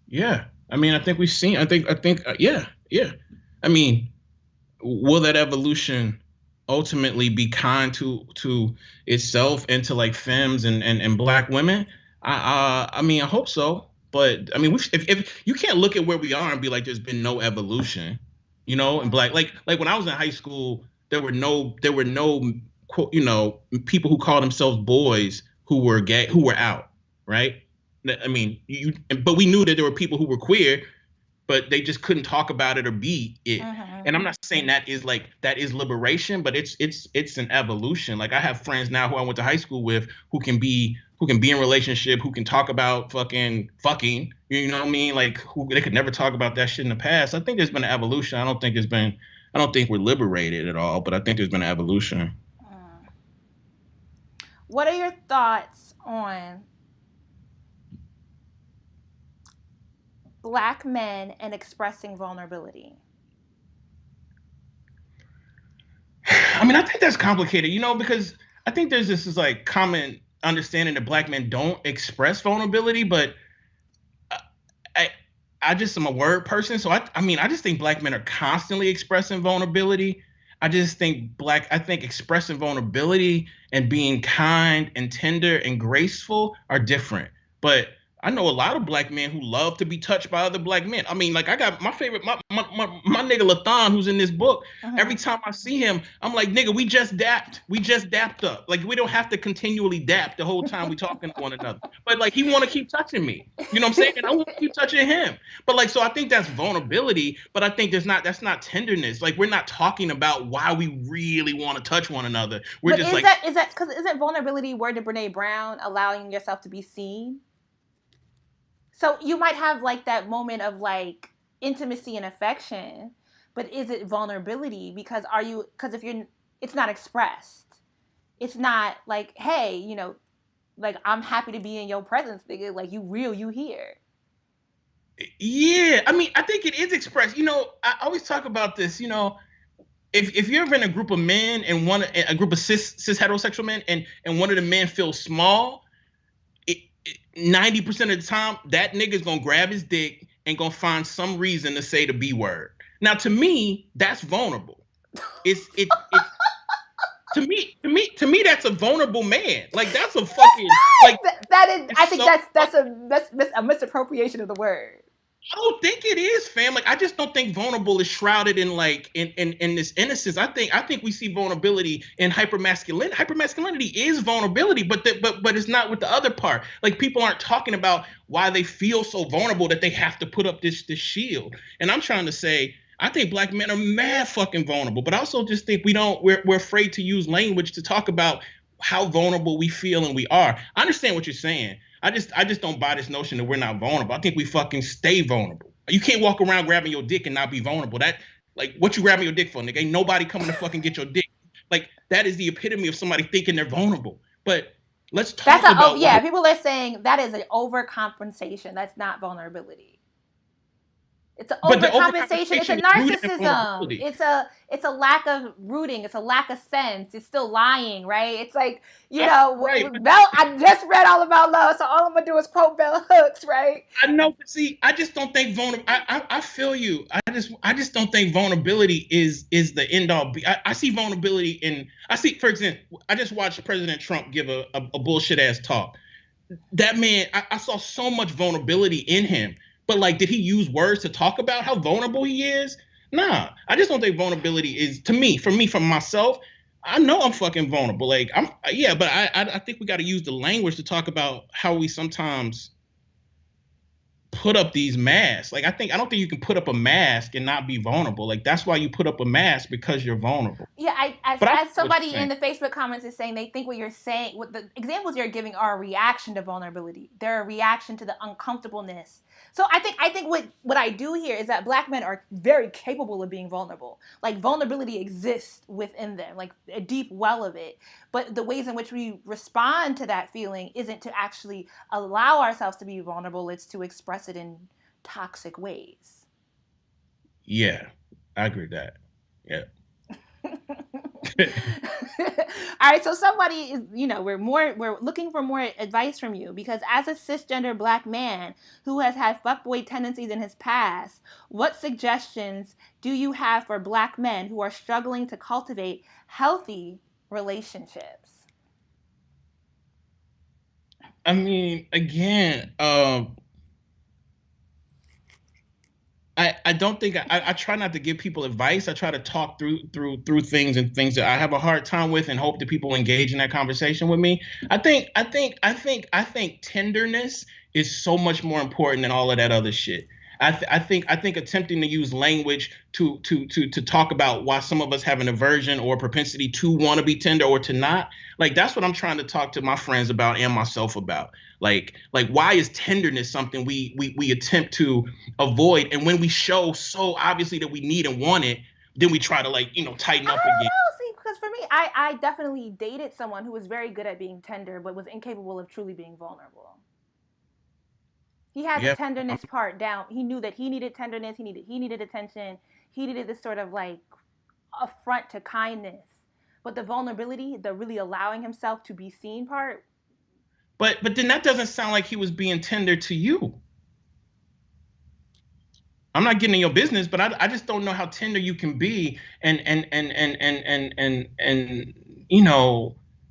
Yeah. I mean, I think we've seen. Yeah, yeah. I mean, will that evolution ultimately be kind to itself and to like femmes and black women? I mean, I hope so. But I mean, if you can't look at where we are and be like, there's been no evolution, you know, in black, like when I was in high school, there were no you know, people who called themselves boys who were gay, who were out, right? I mean, but we knew that there were people who were queer, but they just couldn't talk about it or be it. And I'm not saying that is liberation, but it's an evolution. Like I have friends now who I went to high school with who can be in relationship, who can talk about fucking, you know what I mean? Like who they could never talk about that shit in the past. I think there's been an evolution. I don't think we're liberated at all, but I think there's been an evolution. What are your thoughts on black men and expressing vulnerability? I mean, I think that's complicated, you know, because I think there's this like common understanding that black men don't express vulnerability, but I I just am a word person, so I mean, I just think black men are constantly expressing vulnerability. I think expressing vulnerability and being kind and tender and graceful are different. But I know a lot of black men who love to be touched by other black men. I mean, like I got my favorite, my nigga Lathan, who's in this book. Every time I see him, I'm like, nigga, we just dapped up. Like we don't have to continually dap the whole time we talking to one another. But like he want to keep touching me. You know what I'm saying? And I want to keep touching him. But like, so I think that's vulnerability. But I think that's not tenderness. Like we're not talking about why we really want to touch one another. We're just like, isn't vulnerability word to Brene Brown, allowing yourself to be seen? So you might have like that moment of like intimacy and affection, but is it vulnerability? Because if you're, it's not expressed. It's not like, hey, you know, like I'm happy to be in your presence, nigga. Like you here. Yeah, I mean, I think it is expressed. You know, I always talk about this. You know, if you're ever in a group of men and a group of cis heterosexual men and one of the men feels small, 90% of the time, that nigga's gonna grab his dick and gonna find some reason to say the B word. Now, to me, that's vulnerable. It's to me, that's a vulnerable man. Like that's a fucking like that is. I think that's a misappropriation of the word. I don't think it is, fam. Like I just don't think vulnerable is shrouded in like in this innocence. I think we see vulnerability in hypermasculinity. Hypermasculinity is vulnerability, but it's not with the other part. Like people aren't talking about why they feel so vulnerable that they have to put up this shield. And I'm trying to say, I think black men are mad fucking vulnerable, but I also just think we're afraid to use language to talk about how vulnerable we feel and we are. I understand what you're saying. I just don't buy this notion that we're not vulnerable. I think we fucking stay vulnerable. You can't walk around grabbing your dick and not be vulnerable. That like what you grabbing your dick for, nigga? Ain't nobody coming to fucking get your dick. Like that is the epitome of somebody thinking they're vulnerable. But let's talk about people are saying that is an overcompensation. That's not vulnerability. It's an overcompensation. It's a narcissism. It's a lack of rooting. It's a lack of sense. It's still lying, right? It's like, you know, right. I just read all about love, so all I'm gonna do is quote bell hooks, right? I know, but see, I just don't think vulnerable. I feel you. I just don't think vulnerability is the end all. I see vulnerability for example, I just watched President Trump give a bullshit ass talk. That man, I saw so much vulnerability in him. But like, did he use words to talk about how vulnerable he is? Nah, I just don't think vulnerability is, to me, from myself, I know I'm fucking vulnerable. Like but I think we got to use the language to talk about how we sometimes put up these masks. Like I don't think you can put up a mask and not be vulnerable. Like that's why you put up a mask, because you're vulnerable. Yeah, as somebody in the Facebook comments is saying, they think what you're saying, what the examples you're giving are a reaction to vulnerability. They're a reaction to the uncomfortableness So I think what I do here is that Black men are very capable of being vulnerable. Like vulnerability exists within them, like a deep well of it. But the ways in which we respond to that feeling isn't to actually allow ourselves to be vulnerable, it's to express it in toxic ways. Yeah, I agree with that. Yeah. All right, so somebody is, we're looking for more advice from you because as a cisgender Black man who has had fuckboy tendencies in his past, what suggestions do you have for Black men who are struggling to cultivate healthy relationships? I mean, again, I don't think I try not to give people advice. I try to talk through things and things that I have a hard time with and hope that people engage in that conversation with me. I think tenderness is so much more important than all of that other shit. I think attempting to use language to talk about why some of us have an aversion or a propensity to want to be tender or to not, like that's what I'm trying to talk to my friends about and myself about. Like why is tenderness something we attempt to avoid, and when we show so obviously that we need and want it, then we try to tighten I up don't again. know. See, because for me, I definitely dated someone who was very good at being tender, but was incapable of truly being vulnerable. He had the Yeah. tenderness part down. He knew that he needed tenderness. He needed attention. He needed this sort of like affront to kindness. But the vulnerability, the really allowing himself to be seen part. But then that doesn't sound like he was being tender to you. I'm not getting in your business, but I just don't know how tender you can be and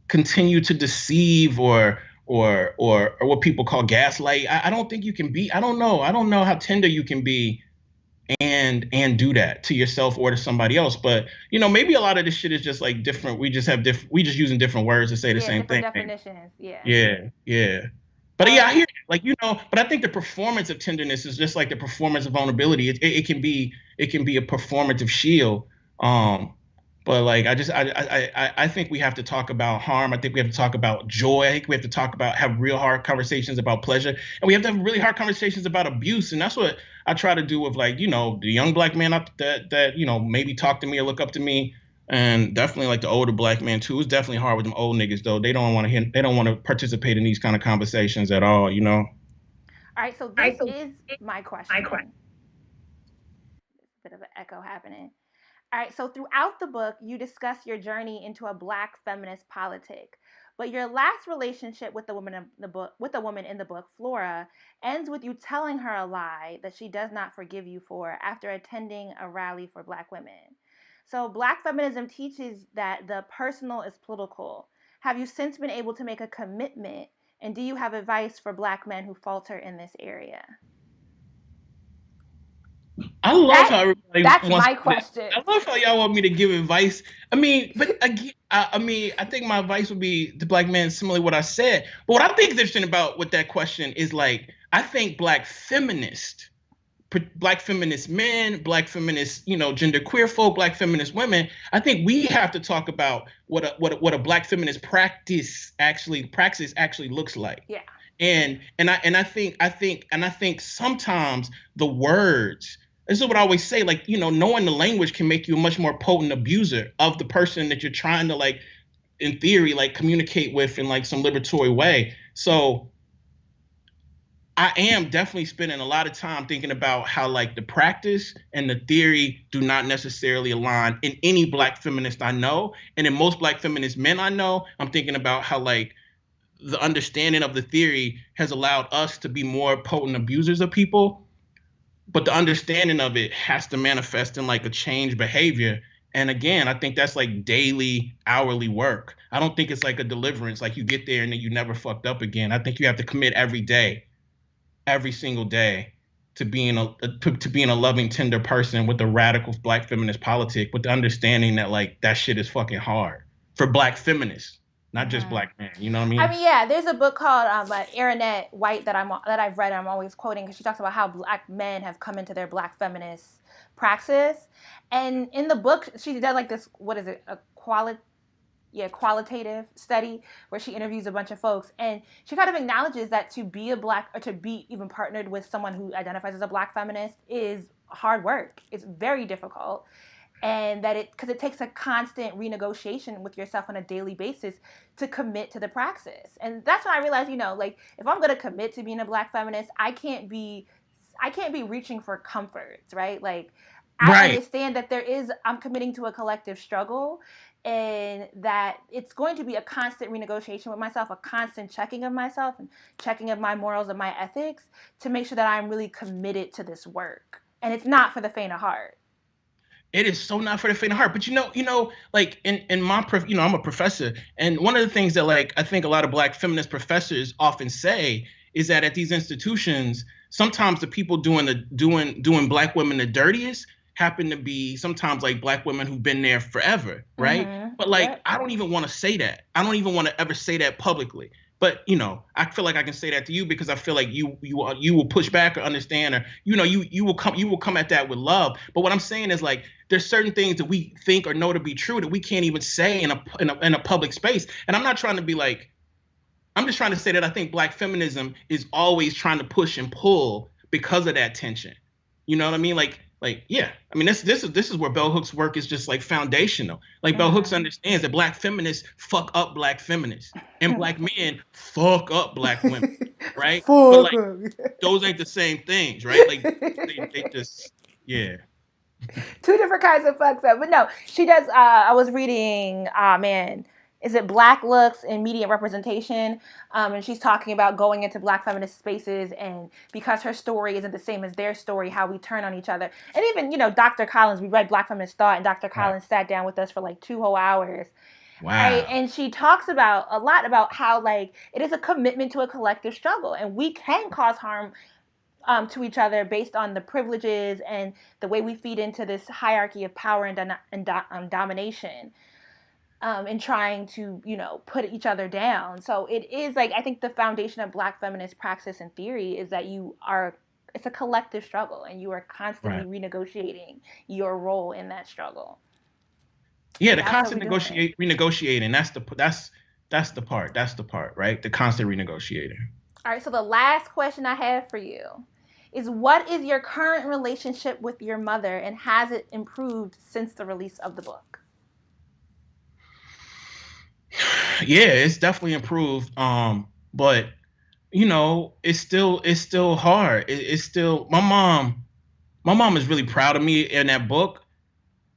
continue to deceive or what people call gaslight. I don't think you can be. I don't know. I don't know how tender you can be and do that to yourself or to somebody else. But maybe a lot of this shit is just like different. We just have different. We just using different words to say the Yeah, same different thing. definitions. Yeah. Yeah, yeah. But yeah, I Um, hear it. But I think the performance of tenderness is just like the performance of vulnerability. It can be a performative shield. Um, but like I think we have to talk about harm. I think we have to talk about joy. I think we have to have real hard conversations about pleasure, and we have to have really hard conversations about abuse. And that's what I try to do with the young Black man up that maybe talk to me or look up to me, and definitely like the older Black man too. It's definitely hard with them old niggas though. They don't want to hear. They don't want to participate in these kind of conversations at all. all right, so this is my question. Bit of an echo happening. All right, so throughout the book, you discuss your journey into a Black feminist politic. But your last relationship with the woman in the book, Flora, ends with you telling her a lie that she does not forgive you for after attending a rally for Black women. So Black feminism teaches that the personal is political. Have you since been able to make a commitment? And do you have advice for Black men who falter in this area? I love That how everybody that's wants. my question. I love how y'all want me to give advice. I mean, but again, I think my advice would be to Black men similarly what I said. But what I think is interesting about what that question is like, I think Black feminist men, Black feminist, gender queer folk, Black feminist women. I think we have to talk about what a Black feminist praxis actually looks like. Yeah. And I think sometimes the words. This is what I always say. Like knowing the language can make you a much more potent abuser of the person that you're trying to like, in theory, like communicate with in like some liberatory way. So I am definitely spending a lot of time thinking about how like the practice and the theory do not necessarily align in any Black feminist I know. And in most Black feminist men I know, I'm thinking about how like the understanding of the theory has allowed us to be more potent abusers of people, but the understanding of it has to manifest in like a change behavior. And again, I think that's like daily, hourly work. I don't think it's like a deliverance, like you get there and then you never fucked up again. I think you have to commit every day, every single day, to being a loving, tender person with a radical Black feminist politic, with the understanding that like that shit is fucking hard for Black feminists, not just Mm-hmm. Black men. You know what I I mean? mean, yeah, there's a book called by Erinette White that I've read. And I'm always quoting because she talks about how Black men have come into their Black feminist praxis, and in the book she does like this. What is it? qualitative study where she interviews a bunch of folks, and she kind of acknowledges that to be a black, or to be even partnered with someone who identifies as a black feminist, is hard work. It's very difficult, and that because it takes a constant renegotiation with yourself on a daily basis to commit to the praxis. And that's when I realized, like, if I'm going to commit to being a black feminist, I can't be reaching for comforts, right? Like, I understand that I'm committing to a collective struggle, and that it's going to be a constant renegotiation with myself, a constant checking of myself and checking of my morals and my ethics to make sure that I'm really committed to this work. And it's not for the faint of heart. It is so not for the faint of heart. But like in my, I'm a professor, and one of the things that, like, I think a lot of black feminist professors often say is that at these institutions, sometimes the people doing black women the dirtiest happen to be sometimes like black women w'ho've been there forever, right? Mm-hmm. But like, I don't even want to say that. I don't even want to ever say that publicly. But I feel like I can say that to you because I feel like you will push back or understand, or you will come at that with love. But what I'm saying is, like, there's certain things that we think or know to be true that we can't even say in a public space. And I'm not trying to be like, I'm just trying to say that I think black feminism is always trying to push and pull because of that tension. You know what I mean? Like, yeah. I mean, this is where Bell Hooks' work is just like foundational. Like, Bell Hooks understands that black feminists fuck up black feminists, and black men fuck up black women, right? But like, those ain't the same things, right? Like, they just, yeah. Two different kinds of fucks up. But no, she does. I was reading, is it Black Looks in Media Representation? And she's talking about going into black feminist spaces, and because her story isn't the same as their story, how we turn on each other. And even, Dr. Collins, we read Black Feminist Thought, and Dr. Collins sat down with us for like 2 whole hours. Wow. Right? And she talks a lot about how, like, it is a commitment to a collective struggle, and we can cause harm to each other based on the privileges and the way we feed into this hierarchy of power and domination. And trying to, put each other down. So it is, like, I think the foundation of black feminist praxis and theory is that it's a collective struggle, and you are constantly renegotiating your role in that struggle. Yeah, the constant renegotiating. That's the part, right? The constant renegotiating. All right, so the last question I have for you is, what is your current relationship with your mother, and has it improved since the release of the book? Yeah, it's definitely improved. But it's still hard. It's still, my mom is really proud of me in that book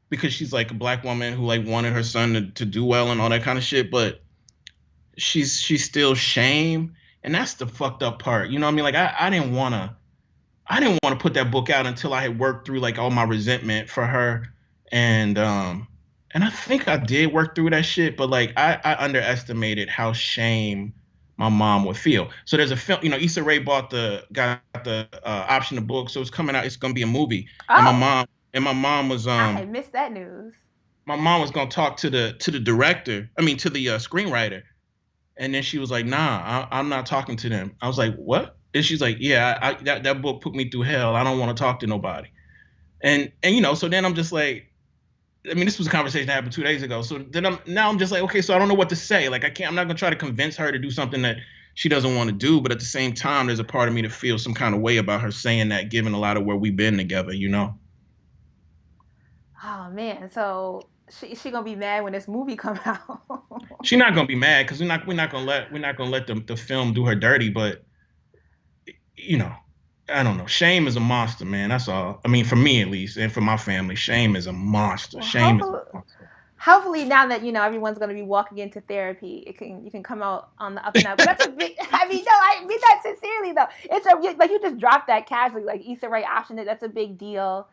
because she's like a black woman who, like, wanted her son to do well and all that kind of shit. But she's still shame, and that's the fucked up part. You know what I mean? Like, I didn't want to put that book out until I had worked through, like, all my resentment for her, and I think I did work through that shit, but, like, I underestimated how shame my mom would feel. So there's a film, Issa Rae got the option of book, so it's coming out. It's gonna be a movie. Oh. And my mom was I had missed that news. My mom was gonna talk to the director. I mean, to the screenwriter, and then she was like, "Nah, I'm not talking to them." I was like, "What?" And she's like, "Yeah, that book put me through hell. I don't want to talk to nobody." And so then I'm just like, I mean, this was a conversation that happened 2 days ago. So then I'm just like, okay, so I don't know what to say. Like, I'm not gonna try to convince her to do something that she doesn't want to do. But at the same time, there's a part of me to feel some kind of way about her saying that, given a lot of where we've been together, Oh man, so she gonna be mad when this movie comes out. She's not gonna be mad because we're not gonna let the film do her dirty. But I don't know. Shame is a monster, man. That's all. I mean, for me at least, and for my family, shame is a monster. Well, shame is a monster. Hopefully, now that everyone's going to be walking into therapy, you can come out on the up and up. But that's a big. I mean that sincerely though. It's like, you just dropped that casually, like Issa Rae optioned it. That's a big deal.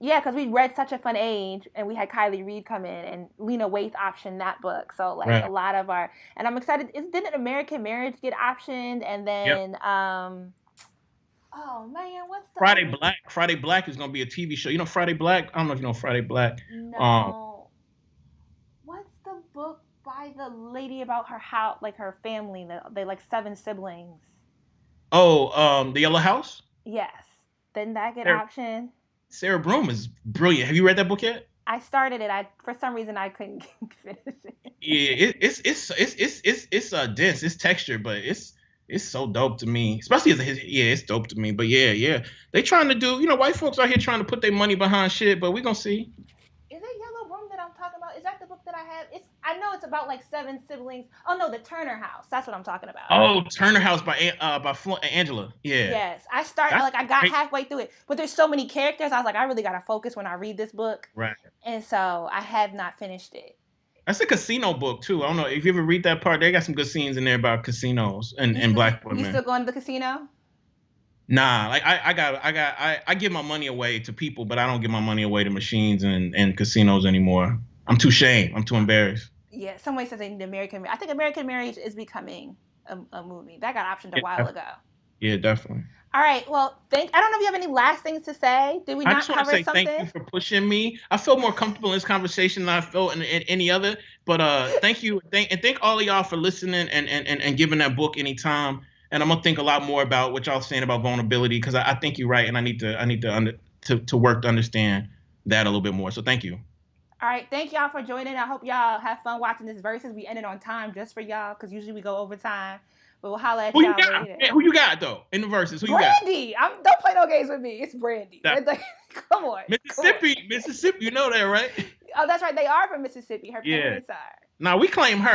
Yeah, because we read Such a Fun Age, and we had Kylie Reed come in, and Lena Waithe optioned that book. So, like, a lot of and I'm excited. Didn't American Marriage get optioned? And then, oh man, what's the Friday Black? Friday Black is gonna be a TV show. You know Friday Black? I don't know if you know Friday Black. No. What's the book by the lady about her house, like her family? They like 7 siblings. Oh, The Yellow House? Yes. Didn't that get optioned? Sarah Broom is brilliant. Have you read that book yet? I started it. For some reason I couldn't finish it. Yeah, it's dense, it's textured, but it's so dope to me. Especially it's dope to me. But yeah, they trying to do, white folks out here trying to put their money behind shit, but we gonna see. Is it Yellow Room that I'm talking about? Is that the book that I have? I know it's about like 7 siblings. Oh no, the Turner House. That's what I'm talking about. Oh, Turner House by Angela. Yeah. Yes, I got halfway through it, but there's so many characters. I was like, I really gotta focus when I read this book, Right. and so I have not finished it. That's a casino book too. I don't know if you ever read that part. They got some good scenes in there about casinos and black women. You still going to the casino? Nah, like I give my money away to people, but I don't give my money away to machines and casinos anymore. I'm too ashamed. I'm too embarrassed. Yeah, somebody says they need American. I think American Marriage is becoming a movie that got optioned a while ago. Yeah, definitely. All right. Well, I don't know if you have any last things to say. Did we not cover something? I just want to say thank you for pushing me. I feel more comfortable in this conversation than I felt in any other. But thank you, thank all of y'all for listening and giving that book any time. And I'm gonna think a lot more about what y'all saying about vulnerability, because I think you're right, and I need to work to understand that a little bit more. So thank you. All right, thank y'all for joining. I hope y'all have fun watching this versus. We ended on time just for y'all, because usually we go over time. But we'll holler at y'all later. Who you got though in the verses? Brandy. Don't play no games with me. It's Brandy. Come on. Mississippi. You know that, right? Oh, that's right. They are from Mississippi. Her parents are. Now we claim her.